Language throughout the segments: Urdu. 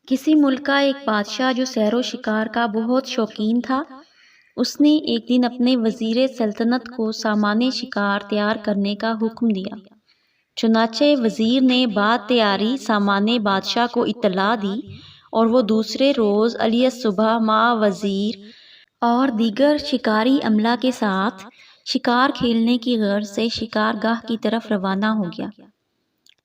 کسی ملک کا ایک بادشاہ جو سیر و شکار کا بہت شوقین تھا، اس نے ایک دن اپنے وزیر سلطنت کو سامان شکار تیار کرنے کا حکم دیا۔ چنانچہ وزیر نے بعد تیاری سامان بادشاہ کو اطلاع دی اور وہ دوسرے روز علیہ الصبح مع وزیر اور دیگر شکاری عملہ کے ساتھ شکار کھیلنے کی غرض سے شکار گاہ کی طرف روانہ ہو گیا۔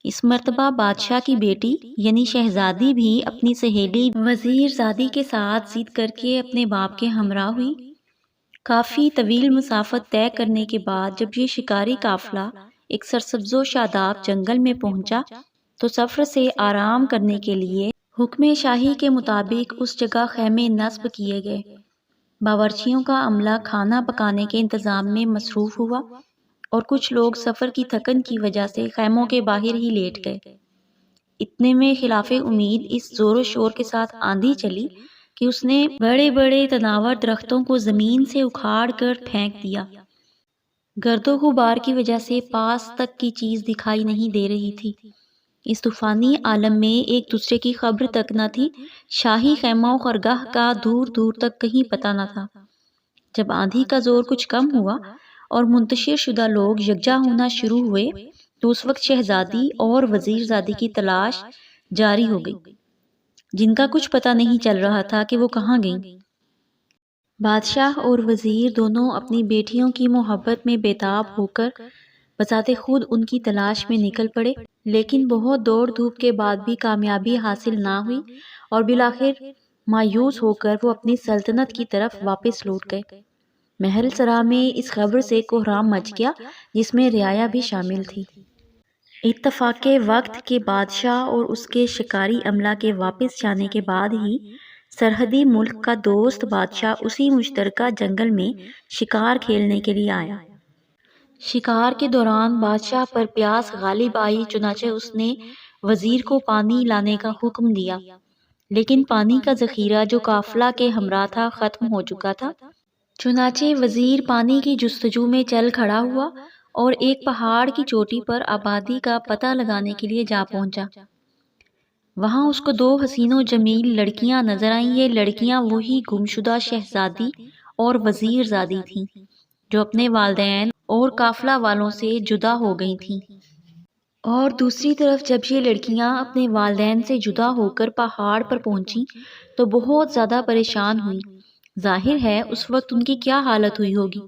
اس مرتبہ بادشاہ کی بیٹی یعنی شہزادی بھی اپنی سہیلی وزیر زادی کے ساتھ ضد کر کے اپنے باپ کے ہمراہ ہوئی۔ کافی طویل مسافت طے کرنے کے بعد جب یہ شکاری قافلہ ایک سرسبز و شاداب جنگل میں پہنچا تو سفر سے آرام کرنے کے لیے حکم شاہی کے مطابق اس جگہ خیمے نصب کیے گئے۔ باورچیوں کا عملہ کھانا پکانے کے انتظام میں مصروف ہوا اور کچھ لوگ سفر کی تھکن کی وجہ سے خیموں کے باہر ہی لیٹ گئے۔ اتنے میں خلاف امید اس زور و شور کے ساتھ آندھی چلی کہ اس نے بڑے بڑے تناور درختوں کو زمین سے اکھاڑ کر پھینک دیا۔ گرد و غبار کی وجہ سے پاس تک کی چیز دکھائی نہیں دے رہی تھی۔ اس طوفانی عالم میں ایک دوسرے کی خبر تک نہ تھی۔ شاہی خیمہ و خرگاہ کا دور دور تک کہیں پتہ نہ تھا۔ جب آندھی کا زور کچھ کم ہوا اور منتشر شدہ لوگ یکجا ہونا شروع ہوئے تو اس وقت شہزادی اور وزیر زادی کی تلاش جاری ہو گئی، جن کا کچھ پتہ نہیں چل رہا تھا کہ وہ کہاں گئیں۔ بادشاہ اور وزیر دونوں اپنی بیٹیوں کی محبت میں بےتاب ہو کر بذات خود ان کی تلاش میں نکل پڑے، لیکن بہت دوڑ دھوپ کے بعد بھی کامیابی حاصل نہ ہوئی اور بالآخر مایوس ہو کر وہ اپنی سلطنت کی طرف واپس لوٹ گئے۔ محل سرا میں اس خبر سے کوہرام مچ گیا جس میں رعایا بھی شامل تھی۔ اتفاق وقت کے بادشاہ اور اس کے شکاری عملہ کے واپس جانے کے بعد ہی سرحدی ملک کا دوست بادشاہ اسی مشترکہ جنگل میں شکار کھیلنے کے لیے آیا۔ شکار کے دوران بادشاہ پر پیاس غالب آئی، چنانچہ اس نے وزیر کو پانی لانے کا حکم دیا، لیکن پانی کا ذخیرہ جو قافلہ کے ہمراہ تھا ختم ہو چکا تھا۔ چنانچہ وزیر پانی کی جستجو میں چل کھڑا ہوا اور ایک پہاڑ کی چوٹی پر آبادی کا پتہ لگانے کے لیے جا پہنچا۔ وہاں اس کو دو حسین و جمیل لڑکیاں نظر آئیں۔ یہ لڑکیاں وہی گمشدہ شہزادی اور وزیر زادی تھیں جو اپنے والدین اور قافلہ والوں سے جدا ہو گئی تھیں۔ اور دوسری طرف جب یہ لڑکیاں اپنے والدین سے جدا ہو کر پہاڑ پر پہنچیں تو بہت زیادہ پریشان ہوئیں۔ ظاہر ہے اس وقت ان کی کیا حالت ہوئی ہوگی۔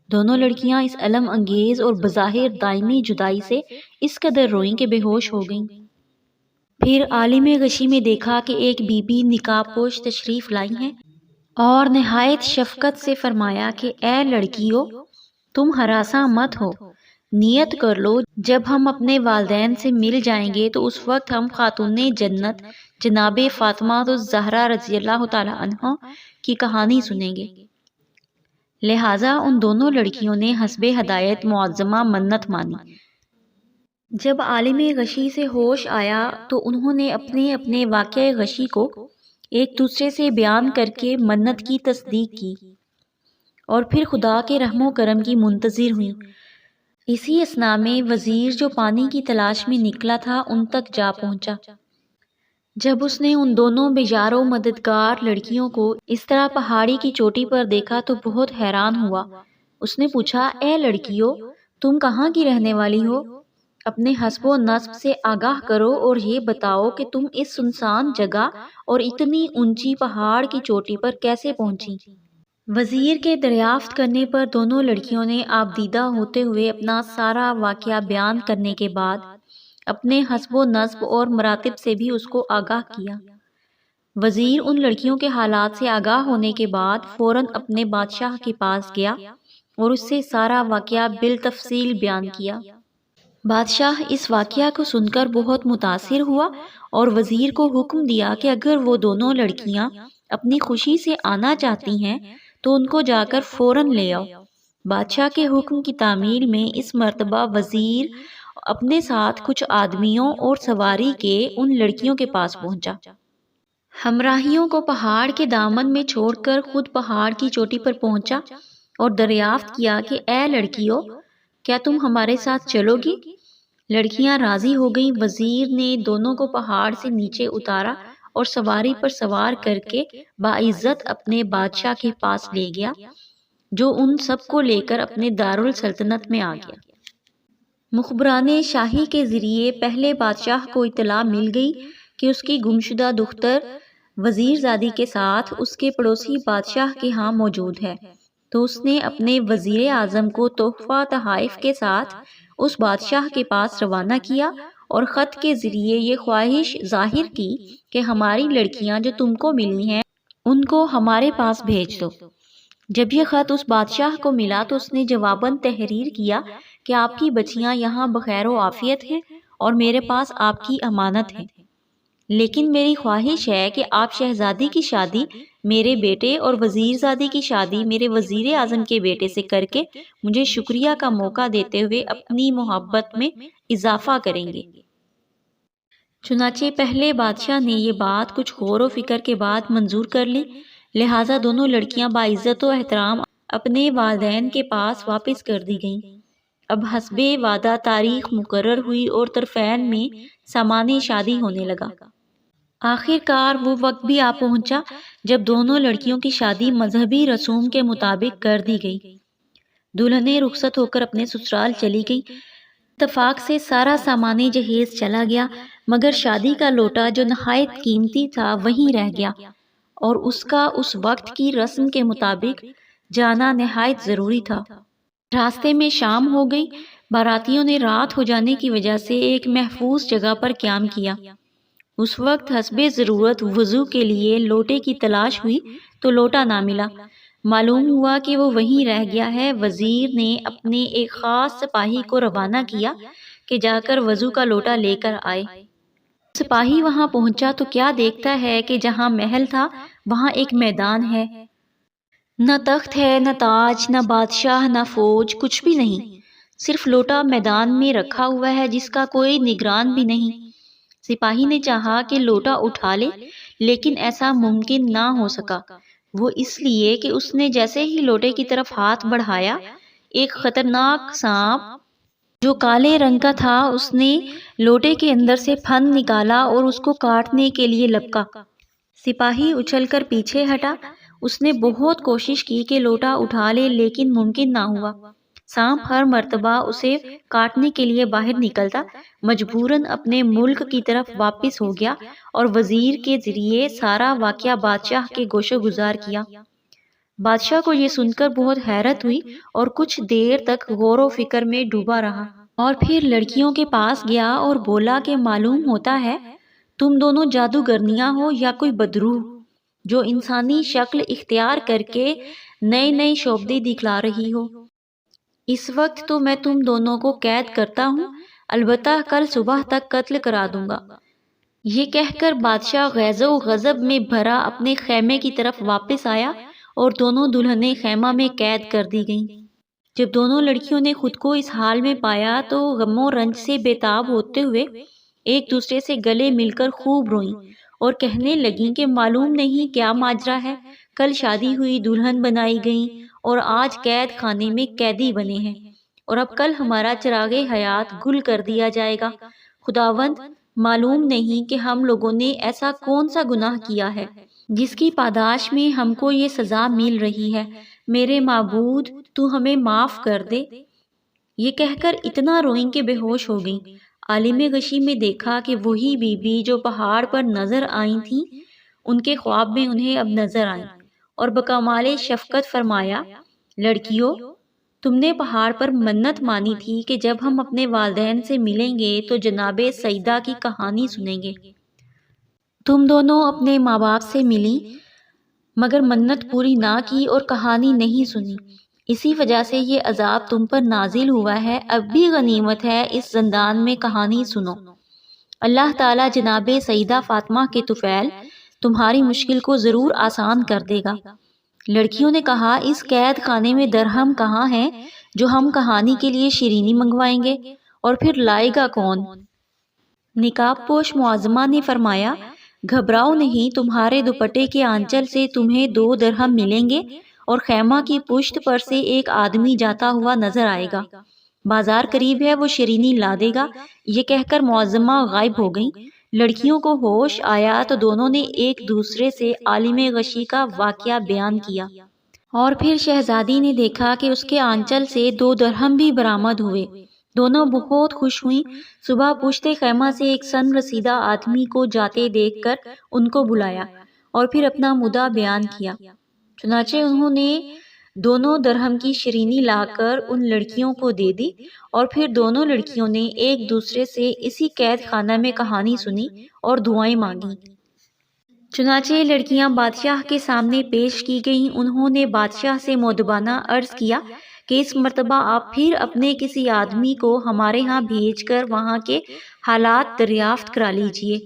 دونوں لڑکیاں اس الم انگیز اور بظاہر دائمی جدائی سے اس قدر روئیں کہ بے ہوش ہو گئیں۔ پھر عالم غشی میں دیکھا کہ ایک بی بی نقاب پوش تشریف لائی ہیں اور نہایت شفقت سے فرمایا کہ اے لڑکیو، تم ہراساں مت ہو، نیت کر لو جب ہم اپنے والدین سے مل جائیں گے تو اس وقت ہم خاتون جنت جناب فاطمہ الزہرا رضی اللہ تعالی عنہا کی کہانی سنیں گے۔ لہٰذا ان دونوں لڑکیوں نے حسب ہدایت معظمہ منت مانی۔ جب عالم غشی سے ہوش آیا تو انہوں نے اپنے اپنے واقعہ غشی کو ایک دوسرے سے بیان کر کے منت کی تصدیق کی اور پھر خدا کے رحم و کرم کی منتظر ہوئیں۔ اسی اثناء میں وزیر جو پانی کی تلاش میں نکلا تھا ان تک جا پہنچا۔ جب اس نے ان دونوں بیزار و مددگار لڑکیوں کو اس طرح پہاڑی کی چوٹی پر دیکھا تو بہت حیران ہوا۔ اس نے پوچھا، اے لڑکیو، تم کہاں کی رہنے والی ہو؟ اپنے حسب و نسب سے آگاہ کرو اور یہ بتاؤ کہ تم اس سنسان جگہ اور اتنی اونچی پہاڑ کی چوٹی پر کیسے پہنچی؟ وزیر کے دریافت کرنے پر دونوں لڑکیوں نے آبدیدہ ہوتے ہوئے اپنا سارا واقعہ بیان کرنے کے بعد اپنے حسب و نسب اور مراتب سے بھی اس کو آگاہ کیا۔ وزیر ان لڑکیوں کے حالات سے آگاہ ہونے کے بعد فوراً اپنے بادشاہ کے پاس گیا اور اس سے سارا واقعہ بالتفصیل بیان کیا۔ بادشاہ اس واقعہ کو سن کر بہت متاثر ہوا اور وزیر کو حکم دیا کہ اگر وہ دونوں لڑکیاں اپنی خوشی سے آنا چاہتی ہیں تو ان کو جا کر فوراً لے آؤ۔ بادشاہ کے حکم کی تعمیل میں اس مرتبہ وزیر اپنے ساتھ کچھ آدمیوں اور سواری کے ان لڑکیوں کے پاس پہنچا۔ ہمراہیوں کو پہاڑ کے دامن میں چھوڑ کر خود پہاڑ کی چوٹی پر پہنچا اور دریافت کیا کہ اے لڑکیو، کیا تم ہمارے ساتھ چلو گی؟ لڑکیاں راضی ہو گئیں۔ وزیر نے دونوں کو پہاڑ سے نیچے اتارا اور سواری پر سوار کر کے باعزت اپنے بادشاہ کے پاس لے گیا، جو ان سب کو لے کر اپنے دارالسلطنت میں آ گیا۔ مخبران شاہی کے ذریعے پہلے بادشاہ کو اطلاع مل گئی کہ اس کی گمشدہ دختر وزیر زادی کے ساتھ اس کے پڑوسی بادشاہ کے ہاں موجود ہے، تو اس نے اپنے وزیر اعظم کو تحفہ تحائف کے ساتھ اس بادشاہ کے پاس روانہ کیا اور خط کے ذریعے یہ خواہش ظاہر کی کہ ہماری لڑکیاں جو تم کو ملی ہیں ان کو ہمارے پاس بھیج دو۔ جب یہ خط اس بادشاہ کو ملا تو اس نے جواباً تحریر کیا کہ آپ کی بچیاں یہاں بخیر و عافیت ہیں اور میرے پاس آپ کی امانت ہے، لیکن میری خواہش ہے کہ آپ شہزادی کی شادی میرے بیٹے اور وزیر زادی کی شادی میرے وزیر اعظم کے بیٹے سے کر کے مجھے شکریہ کا موقع دیتے ہوئے اپنی محبت میں اضافہ کریں گے۔ چنانچہ پہلے بادشاہ نے یہ بات کچھ غور و فکر کے بعد منظور کر لی، لہٰذا دونوں لڑکیاں باعزت و احترام اپنے والدین کے پاس واپس کر دی گئیں۔ اب حسب وعدہ تاریخ مقرر ہوئی اور طرفین میں سامان شادی ہونے لگا۔ آخر کار وہ وقت بھی آ پہنچا جب دونوں لڑکیوں کی شادی مذہبی رسوم کے مطابق کر دی گئی۔ دلہنیں رخصت ہو کر اپنے سسرال چلی گئی۔ اتفاق سے سارا سامان جہیز چلا گیا، مگر شادی کا لوٹا جو نہایت قیمتی تھا وہیں رہ گیا، اور اس کا اس وقت کی رسم کے مطابق جانا نہایت ضروری تھا۔ راستے میں شام ہو گئی۔ باراتیوں نے رات ہو جانے کی وجہ سے ایک محفوظ جگہ پر قیام کیا۔ اس وقت حسب ضرورت وضو کے لیے لوٹے کی تلاش ہوئی تو لوٹا نہ ملا۔ معلوم ہوا کہ وہ وہیں رہ گیا ہے۔ وزیر نے اپنے ایک خاص سپاہی کو روانہ کیا کہ جا کر وضو کا لوٹا لے کر آئے۔ سپاہی وہاں پہنچا تو کیا دیکھتا ہے کہ جہاں محل تھا وہاں ایک میدان ہے، نہ تخت ہے، نہ تاج، نہ بادشاہ، نہ فوج، کچھ بھی نہیں، صرف لوٹا میدان میں رکھا ہوا ہے جس کا کوئی نگران بھی نہیں۔ سپاہی نے چاہا کہ لوٹا اٹھا لے، لیکن ایسا ممکن نہ ہو سکا، وہ اس لیے کہ اس نے جیسے ہی لوٹے کی طرف ہاتھ بڑھایا، ایک خطرناک سانپ جو کالے رنگ کا تھا اس نے لوٹے کے اندر سے پھن نکالا اور اس کو کاٹنے کے لیے لپکا۔ سپاہی اچھل کر پیچھے ہٹا۔ اس نے بہت کوشش کی کہ لوٹا اٹھا لے، لیکن ممکن نہ ہوا۔ سانپ ہر مرتبہ اسے کاٹنے کے لیے باہر نکلتا، مجبوراً اپنے ملک کی طرف واپس ہو گیا اور وزیر کے ذریعے سارا واقعہ بادشاہ کے گوش گزار کیا۔ بادشاہ کو یہ سن کر بہت حیرت ہوئی اور کچھ دیر تک غور و فکر میں ڈوبا رہا، اور پھر لڑکیوں کے پاس گیا اور بولا کہ معلوم ہوتا ہے تم دونوں جادوگرنیاں ہو یا کوئی بدروح جو انسانی شکل اختیار کر کے نئے نئے شعبدے دکھلا رہی ہو۔ اس وقت تو میں تم دونوں کو قید کرتا ہوں، البتہ کل صبح تک قتل کرا دوں گا۔ یہ کہہ کر بادشاہ غیظ و غضب میں بھرا اپنے خیمے کی طرف واپس آیا اور دونوں دلہنیں خیمہ میں قید کر دی گئیں۔ جب دونوں لڑکیوں نے خود کو اس حال میں پایا تو غم و رنج سے بےتاب ہوتے ہوئے ایک دوسرے سے گلے مل کر خوب روئیں اور کہنے لگیں کہ معلوم نہیں کیا ماجرا ہے، کل شادی ہوئی دلہن بنائی گئیں اور آج قید خانے میں قیدی بنے ہیں، اور اب کل ہمارا چراغ حیات گل کر دیا جائے گا۔ خداوند، معلوم نہیں کہ ہم لوگوں نے ایسا کون سا گناہ کیا ہے جس کی پاداش میں ہم کو یہ سزا مل رہی ہے۔ میرے معبود، تو ہمیں معاف کر دے۔ یہ کہہ کر اتنا روئیں کہ بے ہوش ہو گئیں۔ عالم غشی میں دیکھا کہ وہی بی بی جو پہاڑ پر نظر آئی تھیں ان کے خواب میں انہیں اب نظر آئیں، اور بکمال شفقت فرمایا، لڑکیوں، تم نے پہاڑ پر منت مانی تھی کہ جب ہم اپنے والدین سے ملیں گے تو جناب سیدہ کی کہانی سنیں گے۔ تم دونوں اپنے ماں باپ سے ملی مگر منت پوری نہ کی اور کہانی نہیں سنی، اسی وجہ سے یہ عذاب تم پر نازل ہوا ہے۔ اب بھی غنیمت ہے، اس زندان میں کہانی سنو۔ اللہ تعالیٰ جناب سیدہ فاطمہ کے طفیل تمہاری مشکل کو ضرور آسان کر دے گا۔ لڑکیوں نے کہا، اس قید خانے میں درہم کہاں ہیں جو ہم کہانی کے لیے شیرینی منگوائیں گے، اور پھر لائے گا کون؟ نقاب پوش معظمہ نے فرمایا، گھبراؤ نہیں، تمہارے دوپٹے کے آنچل سے تمہیں 2 درہم ملیں گے اور خیمہ کی پشت پر سے ایک آدمی جاتا ہوا نظر آئے گا، بازار قریب ہے، وہ شیرینی لا دے گا۔ یہ کہہ کر معظمہ غائب ہو گئیں۔ لڑکیوں کو ہوش آیا تو دونوں نے ایک دوسرے سے عالم غشی کا واقعہ بیان کیا، اور پھر شہزادی نے دیکھا کہ اس کے آنچل سے 2 درہم بھی برآمد ہوئے۔ دونوں بہت خوش ہوئیں۔ صبح پشت خیمہ سے ایک سن رسیدہ آدمی کو جاتے دیکھ کر ان کو بلایا اور پھر اپنا مدعا بیان کیا۔ چنانچہ انہوں نے 2 درہم کی شرینی لا کر ان لڑکیوں کو دے دی، اور پھر دونوں لڑکیوں نے ایک دوسرے سے اسی قید خانہ میں کہانی سنی اور دعائیں مانگیں۔ چنانچہ یہ لڑکیاں بادشاہ کے سامنے پیش کی گئیں۔ انہوں نے بادشاہ سے مؤدبانہ عرض کیا کہ اس مرتبہ آپ پھر اپنے کسی آدمی کو ہمارے ہاں بھیج کر وہاں کے حالات دریافت کرا لیجئے۔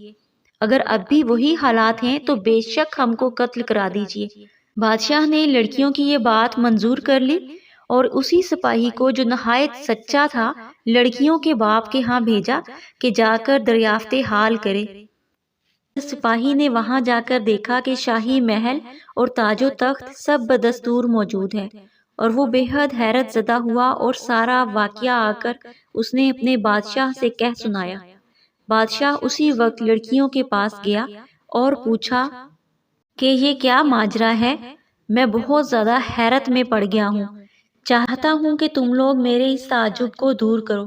اگر اب بھی وہی حالات ہیں تو بے شک ہم کو قتل کرا دیجئے۔ بادشاہ نے لڑکیوں کی یہ بات منظور کر لی اور اسی سپاہی کو جو نہایت سچا تھا لڑکیوں کے باپ کے ہاں بھیجا کہ جا کر دریافت حال کرے۔ سپاہی نے وہاں جا کر دیکھا کہ شاہی محل اور تاج و تخت سب بدستور موجود ہے، اور وہ بے حد حیرت زدہ ہوا اور سارا واقعہ آ کر اس نے اپنے بادشاہ سے کہہ سنایا۔ بادشاہ اسی وقت لڑکیوں کے پاس گیا اور پوچھا کہ یہ کیا ماجرا ہے؟ میں بہت زیادہ حیرت میں پڑ گیا ہوں، چاہتا ہوں کہ تم لوگ میرے اس تعجب کو دور کرو۔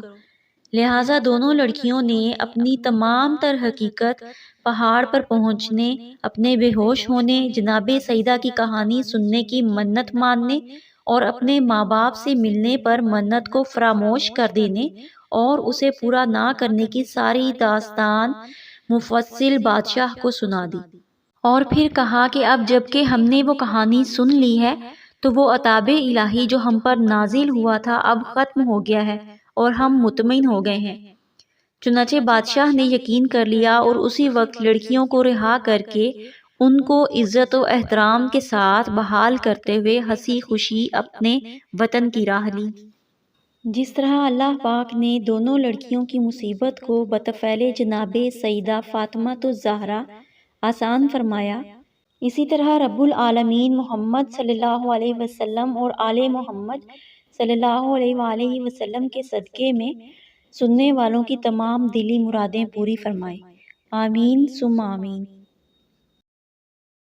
لہٰذا دونوں لڑکیوں نے اپنی تمام تر حقیقت، پہاڑ پر پہنچنے، اپنے بے ہوش ہونے، جناب سیدہ کی کہانی سننے کی منت ماننے اور اپنے ماں باپ سے ملنے پر منت کو فراموش کر دینے اور اسے پورا نہ کرنے کی ساری داستان مفصل بادشاہ کو سنا دی، اور پھر کہا کہ اب جب کہ ہم نے وہ کہانی سن لی ہے تو وہ عطاب الہی جو ہم پر نازل ہوا تھا اب ختم ہو گیا ہے اور ہم مطمئن ہو گئے ہیں۔ چنانچہ بادشاہ نے یقین کر لیا اور اسی وقت لڑکیوں کو رہا کر کے ان کو عزت و احترام کے ساتھ بحال کرتے ہوئے ہنسی خوشی اپنے وطن کی راہ لی۔ جس طرح اللہ پاک نے دونوں لڑکیوں کی مصیبت کو بطفیل جناب سیدہ فاطمہ الزہرا آسان فرمایا، اسی طرح رب العالمین محمد صلی اللہ علیہ وسلم اور آل محمد صلی اللہ علیہ وآلہ وسلم کے صدقے میں سننے والوں کی تمام دلی مرادیں پوری فرمائے۔ آمین ثم آمین۔